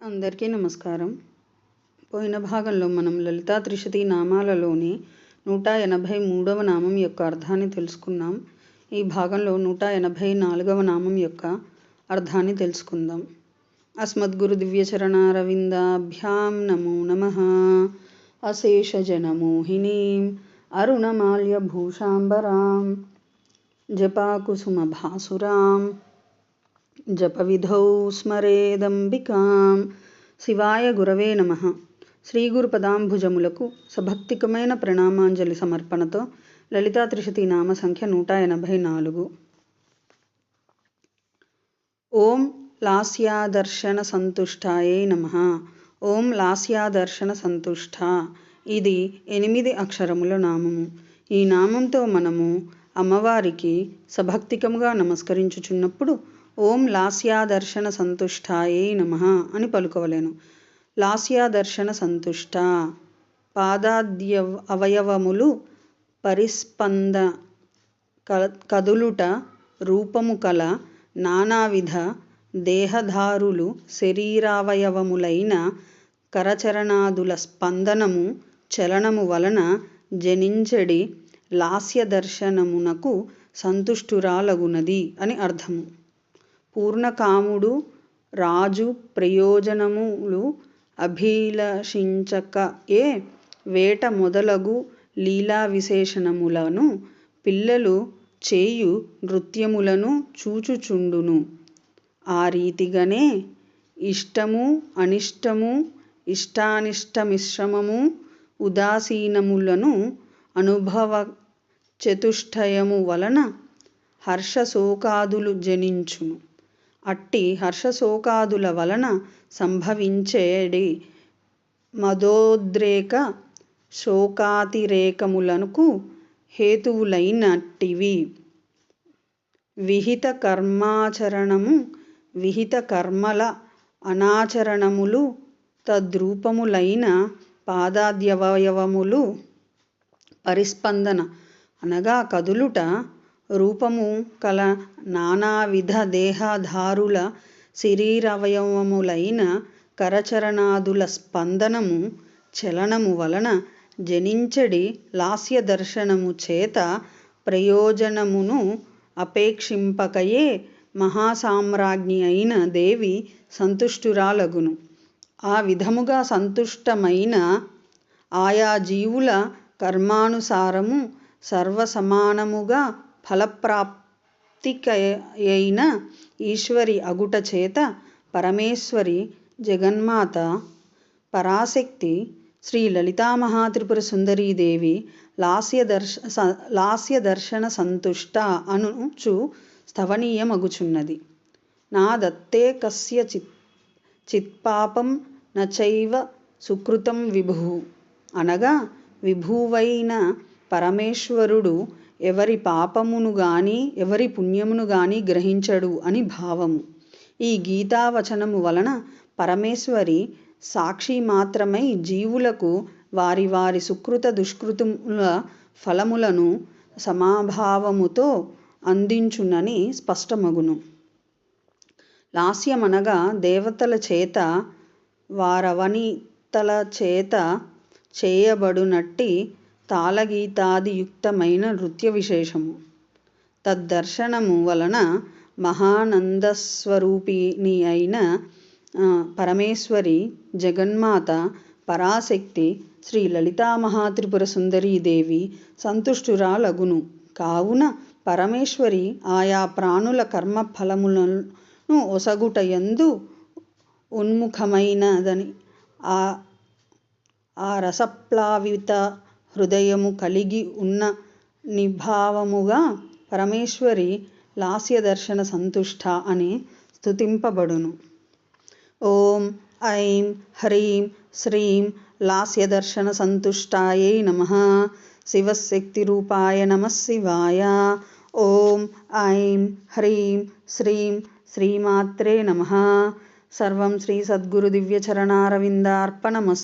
అందరికీ నమస్కారం. పోయిన భాగంలో మనం లలితా త్రిశతి నామాలలోని 183వ నామం యొక్క అర్థాన్ని తెలుసుకున్నాం. ఈ భాగంలో 184వ నామం యొక్క అర్థాన్ని తెలుసుకుందాం. అస్మద్గురు దివ్యచరణారవిందాభ్యాం నమో నమః. అశేషజనమోహినీం అరుణమాల్యభూషాంబరాం జపాకుసుమభాసురాం జపవిధౌ స్మరేదంబికాం. శివాయ గురవే నమః. శ్రీగురు పదాంభుజములకు సభక్తికమైన ప్రణామాంజలి సమర్పణతో లలితా త్రిశతి నామ సంఖ్య 184. ఓం లాస్యాదర్శన సంతుష్టాయే నమః. ఓం లాస్యాదర్శన సంతుష్ట. ఇది 8 అక్షరముల నామము. ఈ నామంతో మనము అమ్మవారికి సభక్తికముగా నమస్కరించుచున్నప్పుడు ఓం లాస్యాదర్శన సంతుష్టాయే నమః అని పలుకవలెను. లాస్యాదర్శన సంతుష్ట. పాదాద్య అవయవములు పరిస్పంద కదులుట రూపము కల నానావిధ దేహధారులు శరీరావయవములైన కరచరణాదుల స్పందనము చలనము వలన జనించెడి లాస్య దర్శనమునకు సంతుష్టురాలగునది అని అర్థము. పూర్ణకాముడు రాజు ప్రయోజనములు అభిలషించకయే వేట మొదలగు లీలా విశేషణములను పిల్లలు చేయు నృత్యములను చూచుచుండును. ఆ రీతిగనే ఇష్టము అనిష్టము ఇష్టానిష్టమిశ్రమము ఉదాసీనములను అనుభవ చతుష్టయము వలన హర్షశోకాదులు జనించును. అట్టి హర్షశోకాదుల వలన సంభవించేడి మదోద్రేక శోకాతిరేకములకు హేతువులైనట్టివి విహిత కర్మాచరణము విహిత కర్మల అనాచరణములు తద్రూపములైన పాదాద్యవయవములు పరిస్పందన అనగా కదులుట రూపము కల నానావిధ దేహధారుల శరీరవయవములైన కరచరణాదుల స్పందనము చలనము వలన జనించెడి లాస్య దర్శనము చేత ప్రయోజనమును అపేక్షింపకయే మహాసామ్రాజ్ఞి అయిన దేవి సంతుష్టురాలగును. ఆ విధముగా సంతుష్టమైన ఆయా జీవుల కర్మానుసారము సర్వసమానముగా ఫలప్రాప్తికయైన ఈశ్వరి అగుట చేత పరమేశ్వరి జగన్మాత పరాశక్తి శ్రీ లలితామహాత్రిపుర సుందరీదేవి లాస్య దర్శన సంతుష్ట అనుచు స్తవనీయమగుచున్నది. నా దత్తే కస్య చిత్పాపం నచైవ సుకృతం విభుః అనగా విభువైన పరమేశ్వరుడు ఎవరి పాపమును గాని ఎవరి పుణ్యమును గాని గ్రహించడు అని భావము. ఈ గీతావచనము వలన పరమేశ్వరి సాక్షి మాత్రమై జీవులకు వారి వారి సుకృత దుష్కృతముల ఫలములను సమాభావముతో అందించునని స్పష్టమగును. లాస్యమనగా దేవతల చేత వారవనితల చేత చేయబడునట్టి తాళగీతాదియుక్తమైన నృత్య విశేషము. తద్దర్శనము వలన మహానందస్వరూపిణి అయిన పరమేశ్వరి జగన్మాత పరాశక్తి శ్రీ లలితామహాత్రిపుర సుందరీదేవి సంతుష్టురాలగును. కావున పరమేశ్వరి ఆయా ప్రాణుల కర్మఫలములను ఒసగుటయందు ఉన్ముఖమైనదని ఆ రసప్లావిత హృదయము కలిగి ఉన్న నిభావముగా పరమేశ్వరి లాస్య దర్శన సంతుష్ట అని స్తుతింపబడును. ఓం ఐం హ్రీం శ్రీం లాస్య దర్శన సంతుష్టాయై నమః. శివశక్తిరూపాయ నమః శివాయ. ఓం ఐం హ్రీం శ్రీం శ్రీమాత్రే నమః. సర్వం శ్రీ సద్గురు దివ్యచరణారవిందార్పణమస్తు.